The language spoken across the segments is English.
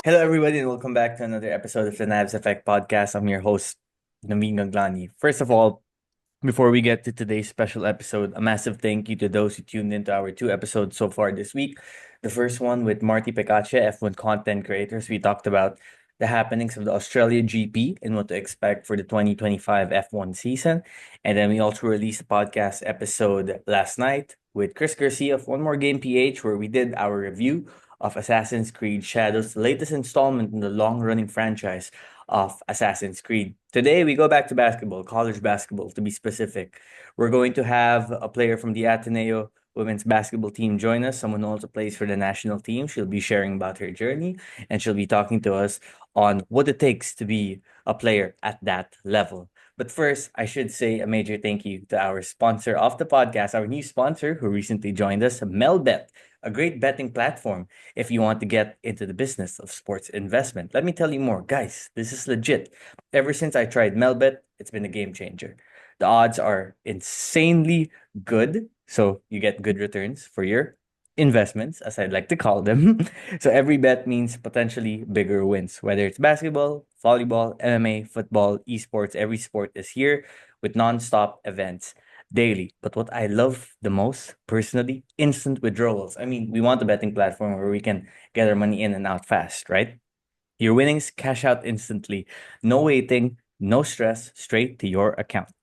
Hello, everybody, and welcome back to another episode of the Nabs Effect podcast. I'm your host, Naveen Gaglani. First of all, before we get to today's special episode, a massive thank you to those who tuned into our two episodes so far this week. The first one with Marty Pecache, F1 content creators. We talked about the happenings of the Australia GP and what to expect for the 2025 F1 season. And then we also released a podcast episode last night with Chris Garcia of One More Game PH, where we did our review of Assassin's Creed Shadows, the latest installment in the long running franchise of Assassin's Creed. Today, we go back to basketball, college basketball to be specific. We're going to have a player from the Ateneo women's basketball team join us, someone who also plays for the national team. She'll be sharing about her journey and she'll be talking to us on what it takes to be a player at that level. But first, I should say a major thank you to our sponsor of the podcast, our new sponsor who recently joined us, Melbet, a great betting platform if you want to get into the business of sports investment. Let me tell you more. Guys, this is legit. Ever since I tried Melbet, it's been a game changer. The odds are insanely good, so you get good returns for your investments, as I'd like to call them. So every bet means potentially bigger wins, whether it's basketball, volleyball, MMA, football, esports, every sport is here with non-stop events daily. But what I love the most personally, instant withdrawals. I mean, we want a betting platform where we can get our money in and out fast, right? Your winnings cash out instantly. No waiting, no stress, straight to your account.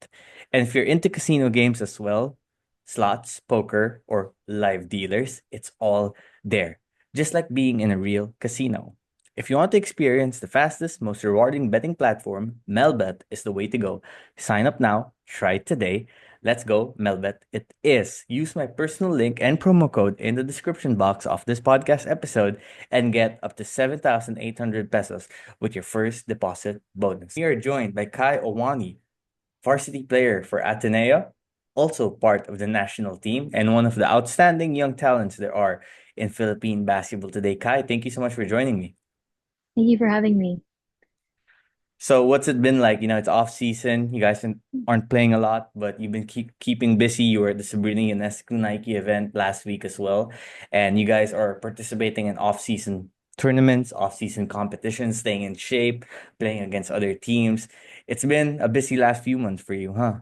And if you're into casino games as well, slots, poker, or live dealers, it's all there. Just like being in a real casino. If you want to experience the fastest, most rewarding betting platform, Melbet is the way to go. Sign up now, try it today. Let's go, Melbet. It is. Use my personal link and promo code in the description box of this podcast episode and get up to 7,800 pesos with your first deposit bonus. We are joined by Kai Oani, varsity player for Ateneo, also part of the national team, and one of the outstanding young talents there are in Philippine basketball today. Kai, thank you so much for joining me. Thank you for having me. So, what's it been like? You know, it's off season. You guys aren't playing a lot, but you've been keeping busy. You were at the Sabrina Ionescu Nike event last week as well, and you guys are participating in off season tournaments, off season competitions, staying in shape, playing against other teams. It's been a busy last few months for you, huh?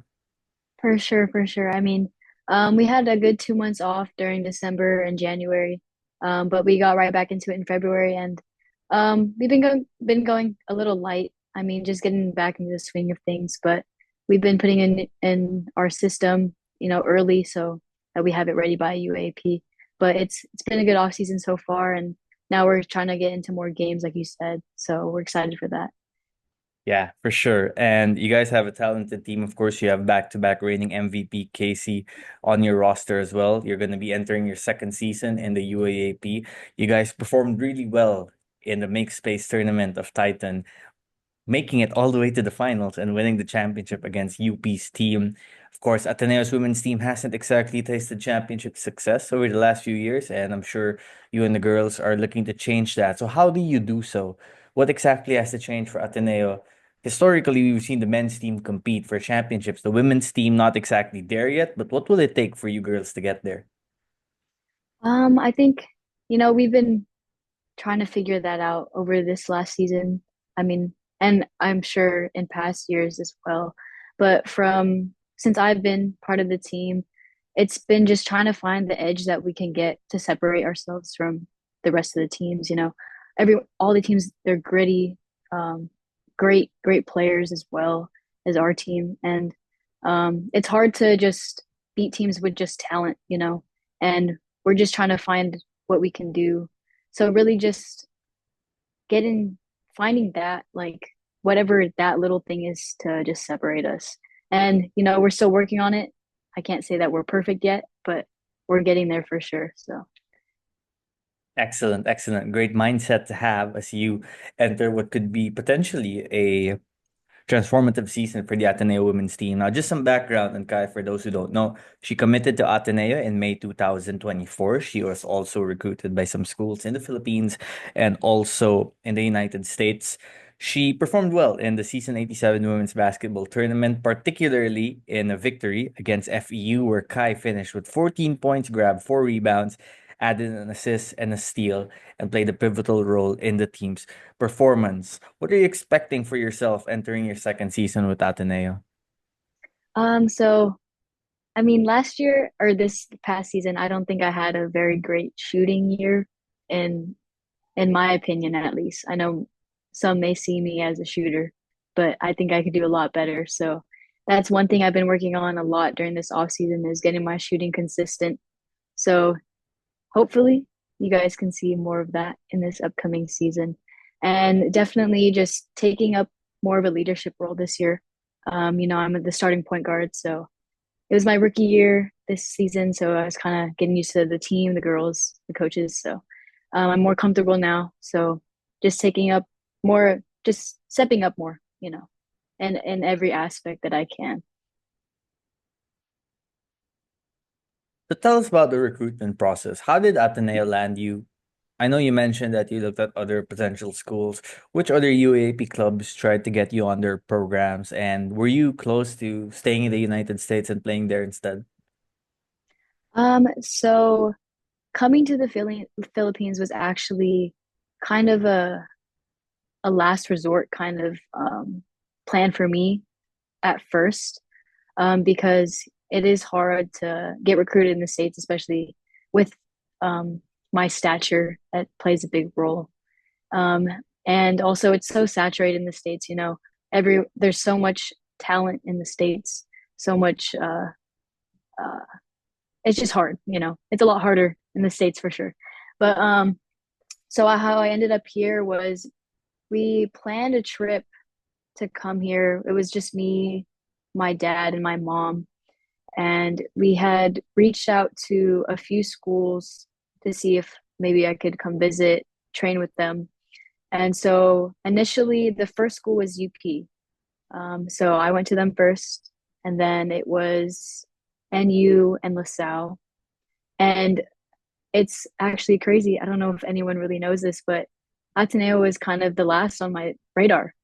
For sure, for sure. We had a good 2 months off during December and January, but we got right back into it in February, and we've been going a little light. Just getting back into the swing of things, but we've been putting in our system, early so that we have it ready by UAP. But it's been a good off season so far, and now we're trying to get into more games, like you said. So we're excited for that. Yeah, for sure. And you guys have a talented team. Of course, you have back-to-back reigning MVP Casey on your roster as well. You're going to be entering your second season in the UAAP. You guys performed really well in the Make Space tournament of Titan, making it all the way to the finals and winning the championship against UP's team. Of course, Ateneo's women's team hasn't exactly tasted championship success over the last few years, and I'm sure you and the girls are looking to change that. So, how do you do so? What exactly has to change for Ateneo? Historically, we've seen the men's team compete for championships, the women's team not exactly there yet, but what will it take for you girls to get there? I think, we've been trying to figure that out over this last season. I mean, and I'm sure in past years as well. But from since I've been part of the team, it's been just trying to find the edge that we can get to separate ourselves from the rest of the teams. All the teams, they're gritty, great players as well as our team. And it's hard to just beat teams with just talent, and we're just trying to find what we can do. So really just getting finding that, like, whatever that little thing is to just separate us. And we're still working on it. I can't say that we're perfect yet, but we're getting there for sure. So Excellent, excellent. Great mindset to have as you enter what could be potentially a transformative season for the Ateneo women's team. Now, just some background on Kai for those who don't know. She committed to Ateneo in May 2024. She was also recruited by some schools in the Philippines and also in the United States. She performed well in the Season 87 women's basketball tournament, particularly in a victory against FEU, where Kai finished with 14 points, grabbed 4 rebounds, added an assist and a steal, and played a pivotal role in the team's performance. What are you expecting for yourself entering your second season with Ateneo? So I mean, last year or this past season, I don't think I had a very great shooting year in in my opinion at least. I know some may see me as a shooter, but I think I could do a lot better. So that's one thing I've been working on a lot during this off season is getting my shooting consistent. So hopefully you guys can see more of that in this upcoming season. And definitely just taking up more of a leadership role this year. I'm the starting point guard, so it was my rookie year this season, so I was kind of getting used to the team, the girls, the coaches. So I'm more comfortable now. So just taking up more, just stepping up more, in every aspect that I can. So tell us about the recruitment process. How did Ateneo land you? I know you mentioned that you looked at other potential schools. Which other UAP clubs tried to get you on their programs? And were you close to staying in the United States and playing there instead? So coming to the Philippines was actually kind of a last resort kind of plan for me at first, because it is hard to get recruited in the States, especially with my stature. That plays a big role. Um, and also, it's so saturated in the States. There's so much talent in the States, so much. Uh, it's just hard. It's a lot harder in the States for sure. But how I ended up here was we planned a trip to come here. It was just me, my dad, and my mom. And we had reached out to a few schools to see if maybe I could come visit, train with them. And so initially, the first school was UP. So I went to them first, and then it was NU and LaSalle. And it's actually crazy. I don't know if anyone really knows this, but Ateneo was kind of the last on my radar.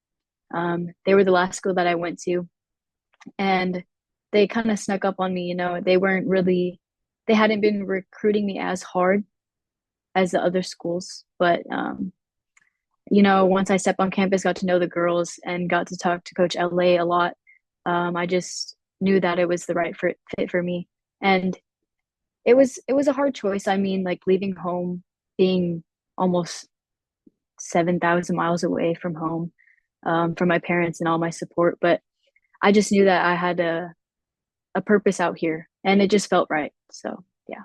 They were the last school that I went to, and they kind of snuck up on me. They hadn't been recruiting me as hard as the other schools, but once I stepped on campus, got to know the girls, and got to talk to Coach LA a lot. I just knew that it was the right fit for me, and it was a hard choice. I mean, like leaving home, being almost 7,000 miles away from home, from my parents and all my support, but I just knew that I had a purpose out here, and it just felt right. So yeah.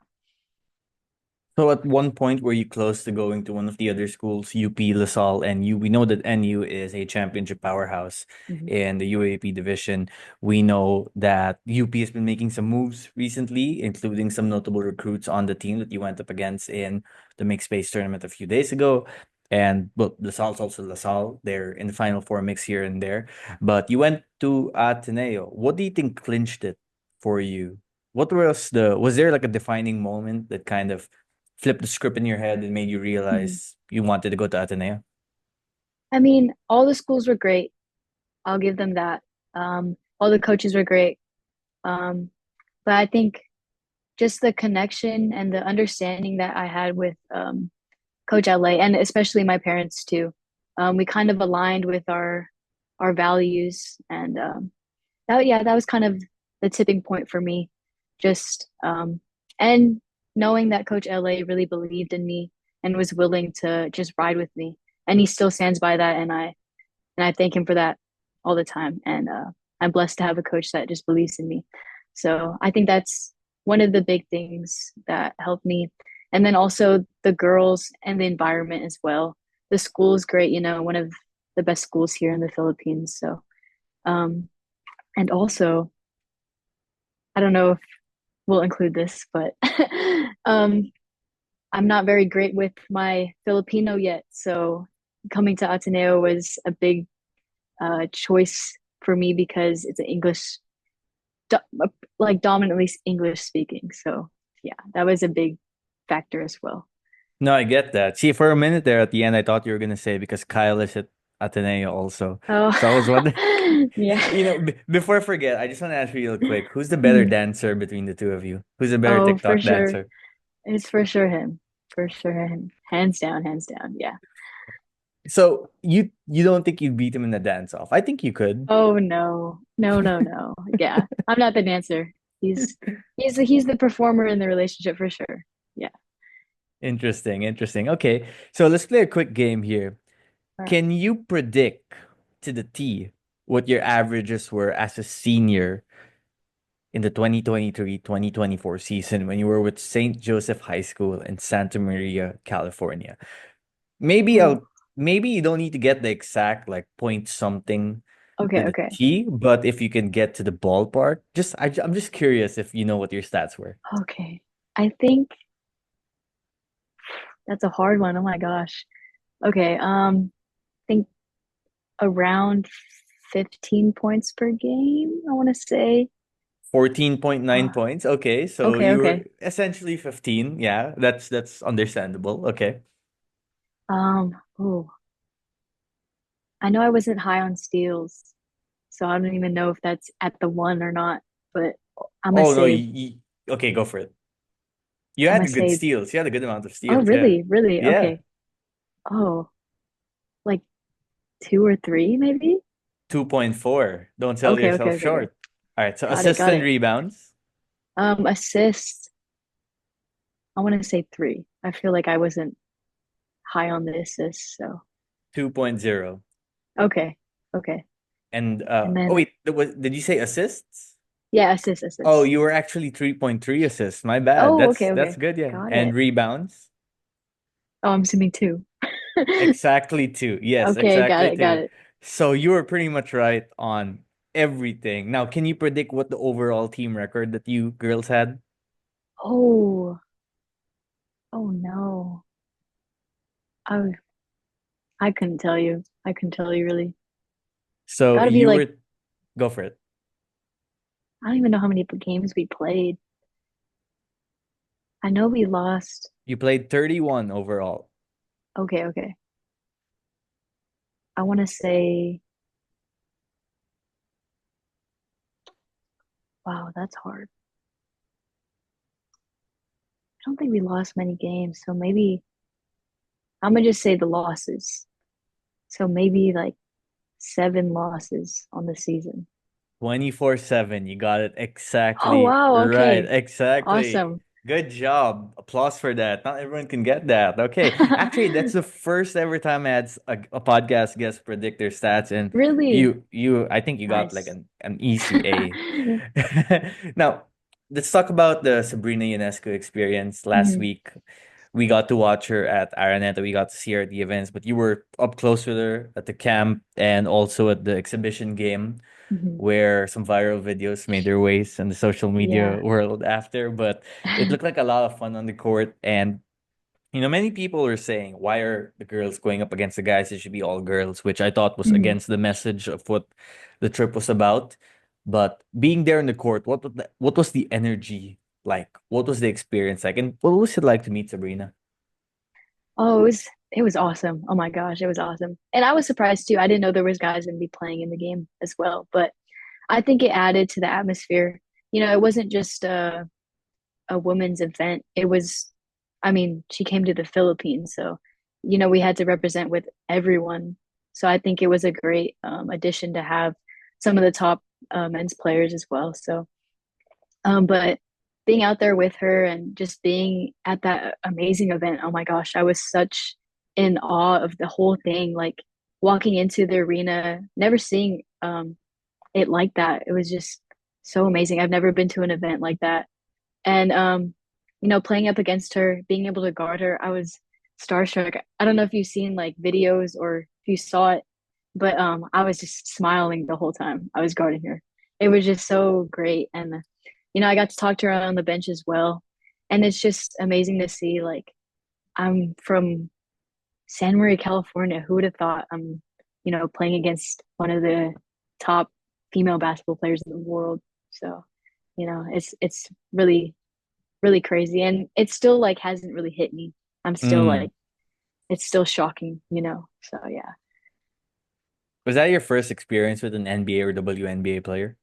So at one point, were you close to going to one of the other schools, UP, LaSalle, NU? We know that NU is a championship powerhouse Mhm. in the UAP division. We know that UP has been making some moves recently, including some notable recruits on the team that you went up against in the mixed space tournament a few days ago. And well, LaSalle's also LaSalle. They're in the Final Four mix here and there. But you went to Ateneo. What do you think clinched it for you? Was there like a defining moment that kind of flipped the script in your head and made you Mhm. realize you wanted to go to Ateneo? I mean, all the schools were great. I'll give them that. All the coaches were great. Um, but I think just the connection and the understanding that I had with Coach LA, and especially my parents too. We kind of aligned with our values, and that was kind of the tipping point for me. Just and knowing that Coach LA really believed in me and was willing to just ride with me, and he still stands by that, and I thank him for that all the time. And I'm blessed to have a coach that just believes in me. So I think that's one of the big things that helped me. And then also the girls and the environment as well. The school is great, one of the best schools here in the Philippines. So, um, and also, I don't know if we'll include this, but um, I'm not very great with my Filipino yet. So coming to Ateneo was a big choice for me because it's an do- like dominantly English speaking. So yeah, that was a big factor as well. No, I get that. See, for a minute there at the end, I thought you were gonna say because Kyle is at Ateneo also. Oh, So I was wondering, yeah. before I forget, I just want to ask you real quick, who's the better Mhm. dancer between the two of you? Who's the better Oh, for TikTok sure. dancer? It's for sure him. for sure. Hands down, hands down. Yeah. So you don't think you'd beat him in the dance off? I think you could. Oh no. No, no, no. Yeah. I'm not the dancer. He's he's the performer in the relationship for sure. Yeah. Interesting, interesting. Okay, so let's play a quick game here. All right. Can you predict to the T what your averages were as a senior in the 2023-2024 season when you were with St. Joseph High School in Santa Maria, California? Maybe Ooh. maybe you don't need to get the exact like point something to Okay, the okay. T, but if you can get to the ballpark, I'm just curious if you know what your stats were. Okay. I think that's a hard one. Oh my gosh. Okay. I think around 15 points per game, I want to say. 14.9 Uh, points. Okay, so okay, you were okay. essentially 15. Yeah, that's understandable. Okay. Oh, I know I wasn't high on steals, so I don't even know if that's at the one or not, but I'm gonna Oh no, say okay, go for it. You I'm had gonna the good say steals. You had a good amount of oh steals. Yeah. really, really? Yeah. Okay. Oh, like two or three maybe? 2.4. Don't sell Okay, okay, yourself okay, okay. short. All right, so Got it, assists got and it. rebounds, Assists, I want to say three. I feel like I wasn't high on the assists, so 2.0. okay, okay. And And oh then wait, did you say assists? yeah, Oh, assists. you were actually 3.3 assists. My bad. Oh, That's okay. good, yeah. Got And it. rebounds? Oh, I'm assuming two. Exactly two. Yes, Okay, got exactly it, got two. it. So you were pretty much right on everything. Now, can you predict what the overall team record that you girls had? Oh, oh no. I I couldn't tell you. I couldn't tell you really. So Gotta be you like, were, go for it. I don't even know how many games we played. I know we lost. You played 31 overall. Okay, okay. I want to say, wow, that's hard. I don't think we lost many games. So maybe I'm gonna just say the losses. So maybe like seven losses on the season. 24/7. You got it Oh, exactly wow. right. Okay. Exactly. Awesome. Good job. Applause for that. Not everyone can get that. Okay. Actually, that's the first ever time I had a podcast guest predict their stats, and Really I think you got like nice. an easy A. Now, let's talk about the Sabrina Ionescu experience last hmm week. We got to watch her at Araneta. We got to see her at the events, but you were up close with her at the camp and also at the exhibition game hmm where some viral videos made their ways in the social media Yeah. world after, but it looked like a lot of fun on the court. And, many people were saying, why are the girls going up against the guys? It should be all girls, which I thought was hmm against the message of what the trip was about. But being there in the court, what was the energy like? What was the experience like? And what was it like to meet Sabrina? Oh, it was awesome. Oh my gosh, it was awesome. And I was surprised too. I didn't know there was guys gonna be playing in the game as well, but I think it added to the atmosphere. It wasn't just a women's event. It was, I mean, she came to the Philippines, so we had to represent with everyone. So I think it was a great addition to have some of the top men's players as well. So, but being out there with her and just being at that amazing event, oh my gosh, I was such in awe of the whole thing. Like walking into the arena, never seeing it like that. It was just so amazing. I've never been to an event like that. And playing up against her, being able to guard her, I was starstruck. I don't know if you've seen like videos or if you saw it, but I was just smiling the whole time I was guarding her. It was just so great. And I got to talk to her on the bench as well. And it's just amazing to see like I'm from San Maria, California. Who would have thought I'm, playing against one of the top female basketball players in the world. So, it's really really crazy. And it still like hasn't really hit me. I'm still Mm. like it's still shocking, So yeah. Was that your first experience with an NBA or WNBA player?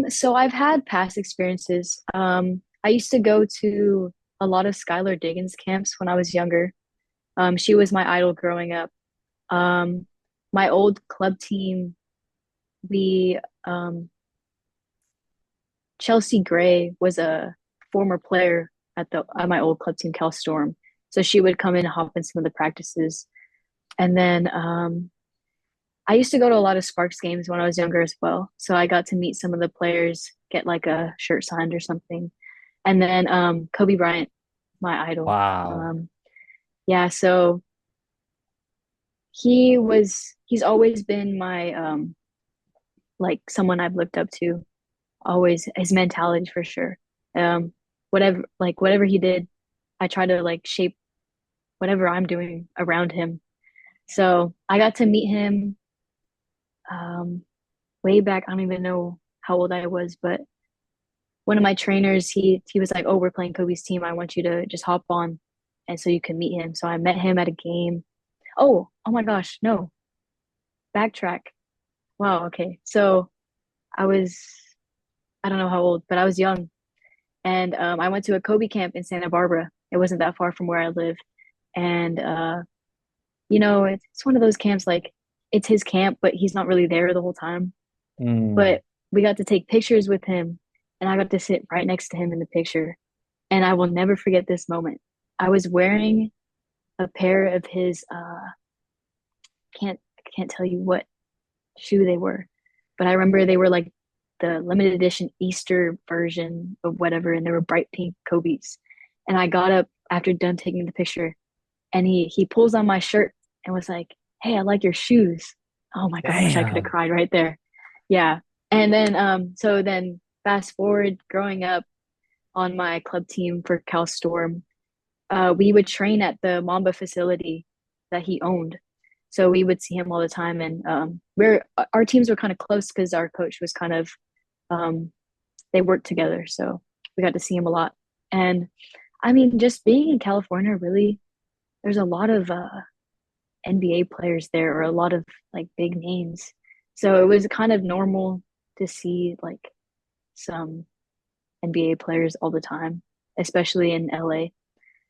So I've had past experiences. I used to go to a lot of Skylar Diggins camps when I was younger. She was my idol growing up. Um, my old club team, we Chelsea Gray was a former player at my old club team, Cal Storm. So she would come in and hop in some of the practices. And then I used to go to a lot of Sparks games when I was younger as well. So I got to meet some of the players, get like a shirt signed or something. And then Kobe Bryant, my idol. Wow. Um, yeah, so he's always been my like someone I've looked up to. Always his mentality for sure. Um, whatever he did, I try to like shape whatever I'm doing around him. So I got to meet him um way back. I don't even know how old I was, but one of my trainers, he was like, "Oh, we're playing Kobe's team. I want you to just hop on, and so you can meet him." So I met him at a game. Oh my gosh, no, backtrack. Wow, okay. So I was, I don't know how old, but I was young, and I went to a Kobe camp in Santa Barbara. It wasn't that far from where I lived, and it's one of those camps like it's his camp, but he's not really there the whole time. Mm. But we got to take pictures with him, and I got to sit right next to him in the picture. And I will never forget this moment. I was wearing a pair of his I can't tell you what shoe they were, but I remember they were like the limited edition Easter version of whatever, and they were bright pink Kobe's. And I got up after done taking the picture, and he pulls on my shirt and was like, "Hey, I like your shoes." Oh my gosh, I could have Damn. cried right there. Yeah. And then so then fast forward growing up on my club team for Cal Storm, we would train at the Mamba facility that he owned. So we would see him all the time, and we're our teams were kind of close because our coach was kind of um, they worked together, so we got to see him a lot. And I mean, just being in California, really, there's a lot of NBA players there, or a lot of like big names. So it was kind of normal to see like some NBA players all the time, especially in LA.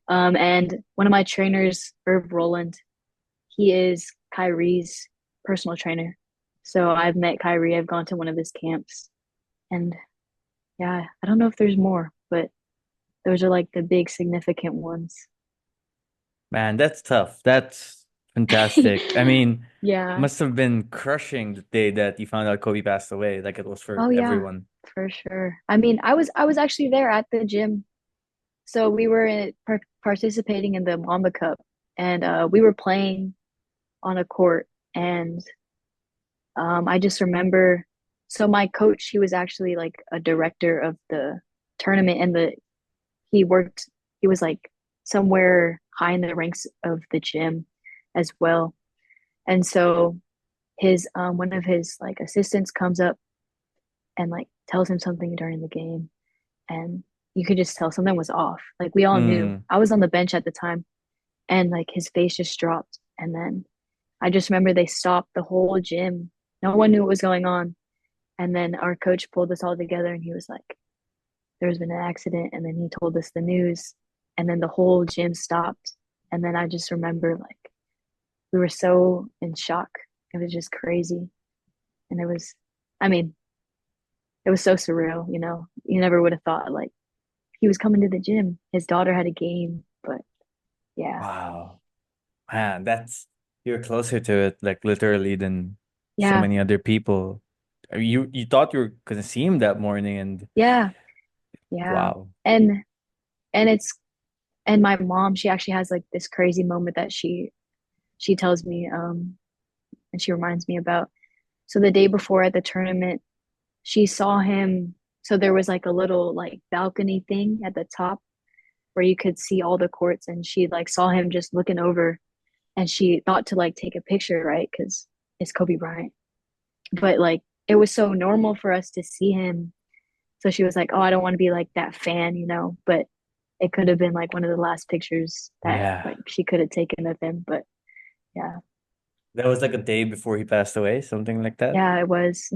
And one of my trainers, Irv Roland, he is Kyrie's personal trainer. So I've met Kyrie. I've gone to one of his camps. And yeah, I don't know if there's more, but those are like the big significant ones. Man, that's tough. That's fantastic. I mean, Yeah. must have been crushing the day that you found out Kobe passed away, like it was for Oh yeah, everyone. for sure. I mean, I was actually there at the gym. So we were participating in the Mamba Cup, and we were playing on a court. And I just remember, so my coach, he was actually like a director of the tournament, and he worked, he was like somewhere high in the ranks of the gym as well. And so his one of his like assistants comes up and like tells him something during the game, and you could just tell something was off. Like we all knew. Mm. I was on the bench at the time, and like his face just dropped, and then I just remember they stopped the whole gym. No one knew what was going on. And then our coach pulled us all together, and he was like, "There's been an accident." And then he told us the news, and then the whole gym stopped. And then I just remember like we were so in shock. It was just crazy. And I mean, it was so surreal, you know. You never would have thought like he was coming to the gym. His daughter had a game, but yeah. Wow. Man, that's you're closer to it, like literally than so Yeah. many other people. You thought you were gonna see him that morning and Yeah. Yeah. wow. And and it's and my mom, she actually has like this crazy moment that she tells me and she reminds me about. So the day before at the tournament, she saw him. So there was like a little like balcony thing at the top where you could see all the courts, and she like saw him just looking over, and she thought to like take a picture, right? Because it's Kobe Bryant. But like it was so normal for us to see him. So she was like, "Oh, I don't want to be like that fan, you know." But it could have been like one of the last pictures that Yeah. like she could have taken of him. But yeah, That was like a day before he passed away, something like that. yeah, it was.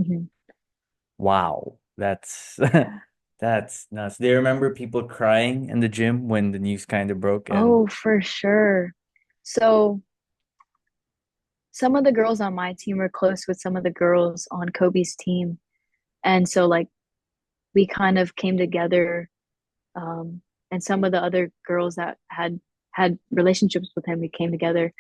Wow. That's Yeah. That's nuts. Do you remember people crying in the gym when the news kind of broke? And Oh, for sure. So some of the girls on my team were close with some of the girls on Kobe's team. And so like we kind of came together, and some of the other girls that had relationships with him, we came together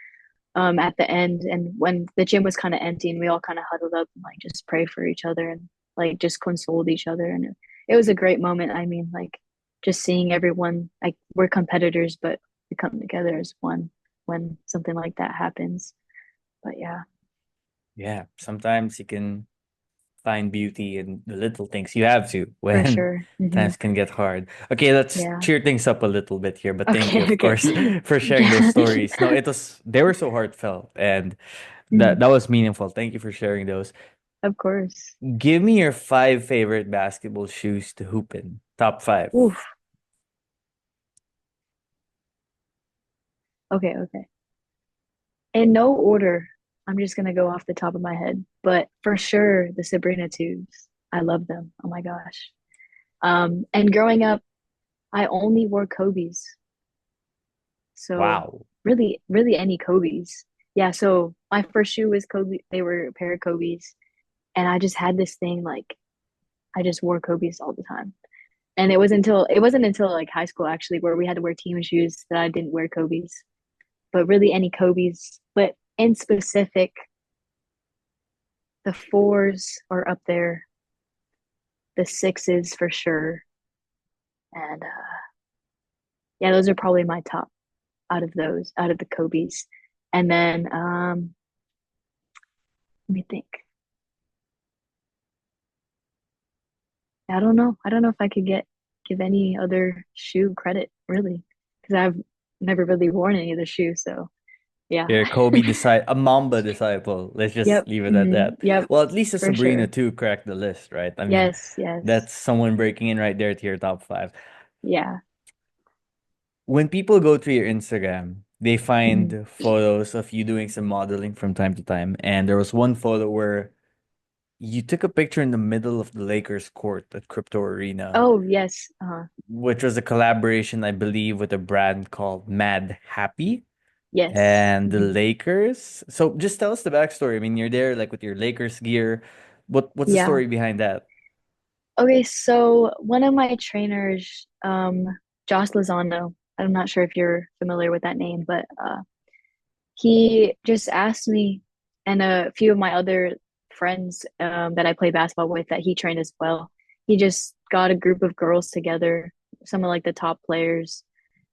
at the end. And when the gym was kind of empty, and we all kind of huddled up and like just pray for each other and like just consoled each other. And it was a great moment. I mean, like just seeing everyone, like we're competitors, but we come together as one when something like that happens. But yeah, yeah, sometimes you can find beauty in the little things. You have to for when sure. times can get hard. Okay, let's Yeah. cheer things up a little bit here. But thank you, Okay, of okay. course, for sharing those Yeah. stories. No, it was they were so heartfelt and Mhm. that was meaningful. Thank you for sharing those. Of course. Give me your five favorite basketball shoes to hoop in. Top five. Oof. Okay, okay. In no order, I'm just gonna go off the top of my head, but for sure the Sabrina tubes. I love them. Oh my gosh. And growing up, I only wore Kobe's. So Wow. really, really any Kobe's. Yeah, so my first shoe was Kobe. They were a pair of Kobe's. And I just had this thing like I just wore Kobe's all the time. And it wasn't until like high school actually where we had to wear team shoes that I didn't wear Kobe's. But really any Kobe's. But in specific, the fours are up there, the sixes for sure. And yeah, those are probably my top out of those, out of the Kobe's. And then let me think. I don't know. I don't know if I could give any other shoe credit really, because I've never really worn any of the shoes. So yeah. You're a Kobe a Mamba disciple. Let's just Yep. leave it at that. Yep. Well, at least a For Sabrina sure. too cracked the list, right? I mean, Yes. Yes. that's someone breaking in right there to your top five. Yeah. When people go to your Instagram, they Mhm. find photos of you doing some modeling from time to time. And there was one photo where you took a picture in the middle of the Lakers court at Crypto Arena, Oh yes. which was a collaboration, I believe, with a brand called Mad Happy Yes. and the Lakers. So just tell us the backstory. I mean, you're there like with your Lakers gear. What's the Yeah. story behind that? Okay, so one of my trainers, Josh Lozano, I'm not sure if you're familiar with that name, but he just asked me and a few of my other friends that I play basketball with that he trained as well. He just got a group of girls together, some of like the top players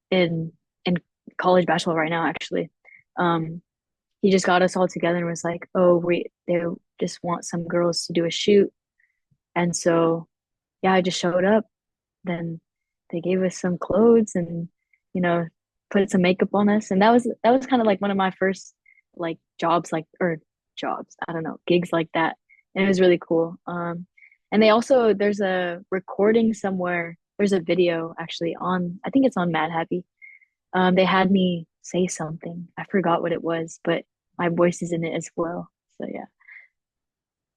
in in college basketball right now, actually. Um, he just got us all together and was like, "Oh, they just want some girls to do a shoot," and so yeah, I just showed up. Then they gave us some clothes and you know put some makeup on us, and that was kind of like one of my first like jobs, like or jobs, I don't know, gigs like that, and it was really cool. And they also there's a recording somewhere. There's a video actually on I think it's on Mad Happy. They had me say something. I forgot what it was, but my voice is in it as well. So yeah.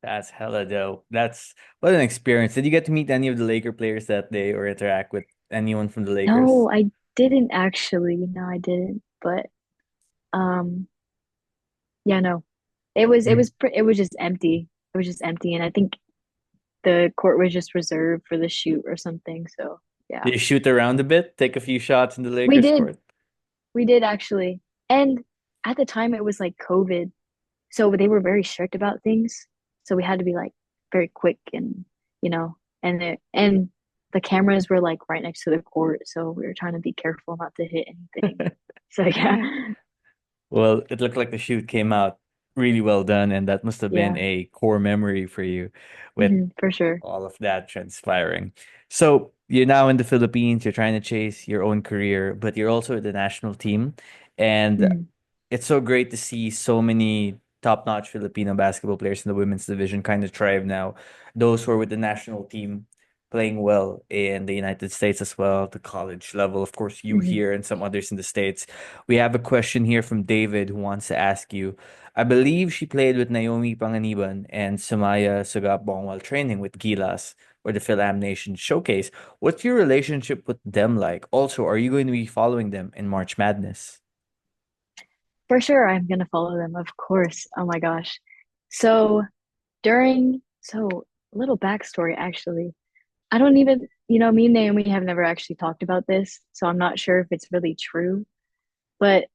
That's hella dope. That's what an experience. Did you get to meet any of the Laker players that day or interact with anyone from the Lakers? No, I didn't actually. No, I didn't. But um, yeah, no. Mm. It was just empty. It was just empty, and I think the court was just reserved for the shoot or something. So yeah, Did you shoot around a bit? Take a few shots in the we Lakers did. court? We did actually. And at the time, it was like COVID, so they were very strict about things. So we had to be like very quick and you know, and the cameras were like right next to the court, so we were trying to be careful not to hit anything. So yeah, Well, it looked like the shoot came out really well done, and that must have been yeah, a core memory for you with for sure. all of that transpiring. So you're now in the Philippines, you're trying to chase your own career, but you're also with the national team. And Mhm, it's so great to see so many top-notch Filipino basketball players in the women's division kind of thrive now. Those who are with the national team playing well in the United States as well, the college level. Of course, you mhm. here and some others in the States. We have a question here from David who wants to ask you. I believe she played with Naomi Panganiban and Sumaya Sugapong while training with Gilas. or the Philam Nation Showcase. What's your relationship with them like? Also, are you going to be following them in March Madness? For sure, I'm gonna follow them, of course. Oh my gosh. So so little backstory actually. I don't even, me and Naomi have never actually talked about this, so I'm not sure if it's really true. But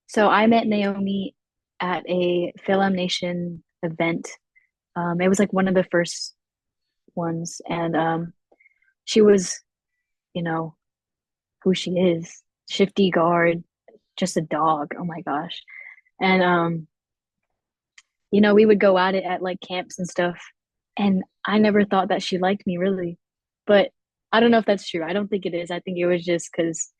so I met Naomi at a Film Nation event. It was like one of the first ones, and she was, you know, who she is, shifty guard, just a dog. Oh my gosh. And we would go at it at like camps and stuff. And I never thought that she liked me really. But I don't know if that's true. I don't think it is. I think it was just because,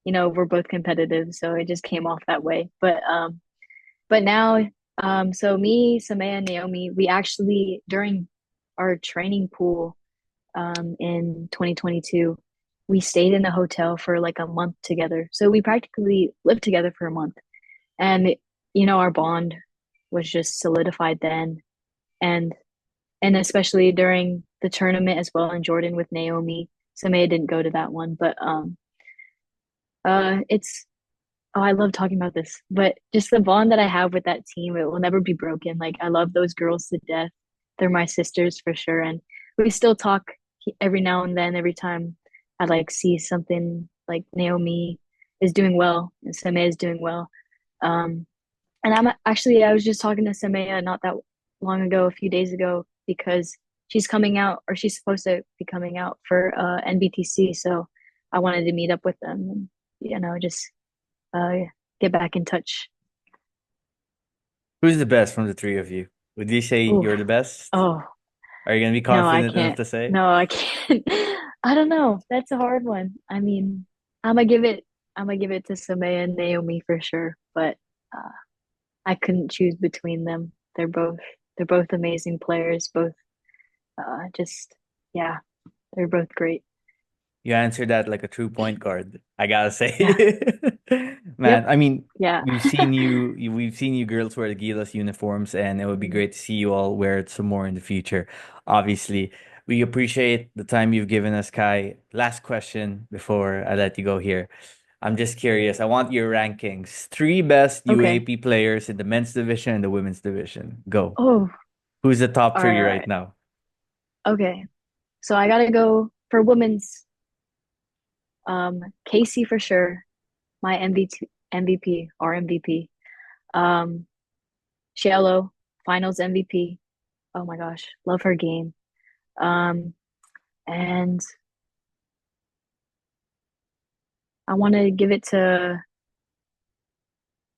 we're both competitive, so it just came off that way. But now, so me, Samaya, and Naomi, we actually during our training pool in 2022, we stayed in a hotel for like a month together. So we practically lived together for a month. And our bond was just solidified then. And and especially during the tournament as well in Jordan with Naomi. Samaya didn't go to that one, but it's oh, I love talking about this, but just the bond that I have with that team, it will never be broken. Like I love those girls to death. They're my sisters for sure, and we still talk every now and then. Every time I like see something like Naomi is doing well and Samaya is doing well, um, and I was just talking to Samaya not that long ago, a few days ago, because she's coming out or she's supposed to be coming out for NBTC. So I wanted to meet up with them and just uh, get back in touch. Who's the best from the three of you? Would you say Oof. you're the best? Oh, Are you going to be no, I confident enough can't. to say? No, I can't. I don't know. That's a hard one. I mean, I'm gonna give it I'm gonna give it to Samaya and Naomi for sure, but uh, I couldn't choose between them. They're both amazing players, both just yeah, they're both great. You answered that like a true point guard. I gotta Yeah. say, man. Yep. I mean, Yeah. we've seen you girls wear the Gilas uniforms, and it would be Mhm. great to see you all wear it some more in the future. Obviously, we appreciate the time you've given us, Kai. Last question before I let you go here. I'm just curious. I want your rankings. Three best Okay. UAP players in the men's division and the women's division. Go. Oh, Who's the top all three right, all right right. now? Okay. So I gotta go for women's Casey for sure, my MVP or MVP. Um Shallow, finals MVP. Oh my gosh, love her game. Um and I want to give it to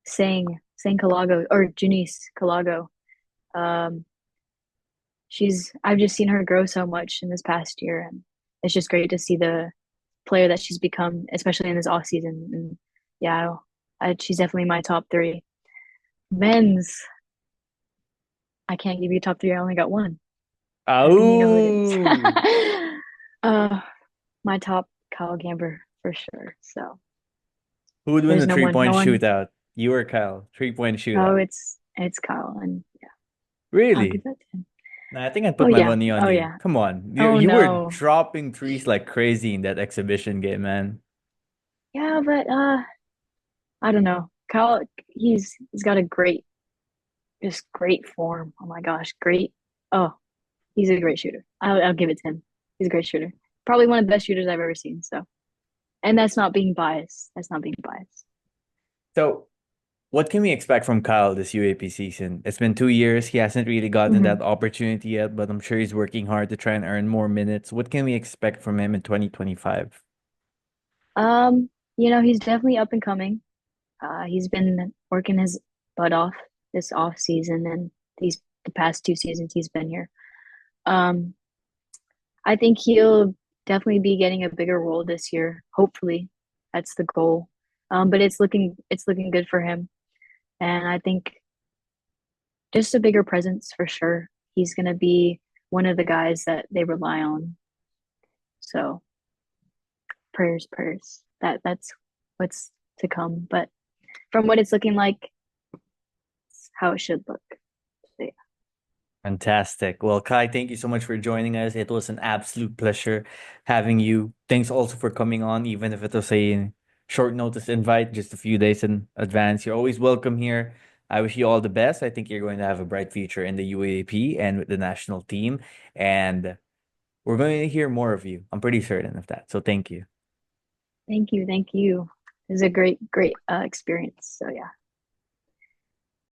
Sang Calago or Janice Calago. Um I've just seen her grow so much in this past year, and it's just great to see the player that she's become, especially in this off season. And yeah, she's definitely my top three. Men's, I can't give you top three. I only got one. I think you know who it is. Oh, uh, my top, Kyle Gamber for sure. So who would win there's the no one, no 3-point one. shootout? You or Kyle? 3-point Oh, shootout. it's Kyle, and yeah, I'll give Really? that to him. Nah, I think I'd Oh put my yeah, money on oh you. yeah, Come on. You oh you were no, dropping threes like crazy in that exhibition game, man. yeah, but I don't know. Kyle, he's got a just great form. Oh my gosh, great. Oh, he's a great shooter. I'll give it to him. He's a great shooter. Probably one of the best shooters I've ever seen. So, and that's not being biased. That's not being biased. So, what can we expect from Kyle this UAP season? It's been 2 years. He hasn't really gotten Hmm. that opportunity yet, but I'm sure he's working hard to try and earn more minutes. What can we expect from him in 2025? He's definitely up and coming. He's been working his butt off this off season and the past 2 seasons he's been here. Um, I think he'll definitely be getting a bigger role this year. Hopefully, that's the goal. But it's looking good for him, and I think just a bigger presence for sure. He's gonna be one of the guys that they rely on. So prayers. That's what's to come. But from what it's looking like, it's how it should look. So, yeah. Fantastic. Well, Kai, thank you so much for joining us. It was an absolute pleasure having you. Thanks also for coming on, even if it was a short notice invite, just a few days in advance. You're always welcome here. I wish you all the best. I think you're going to have a bright future in the UAAP and with the national team. And we're going to hear more of you. I'm pretty certain of that. So thank you. Thank you. Thank you. It was a great experience. So yeah.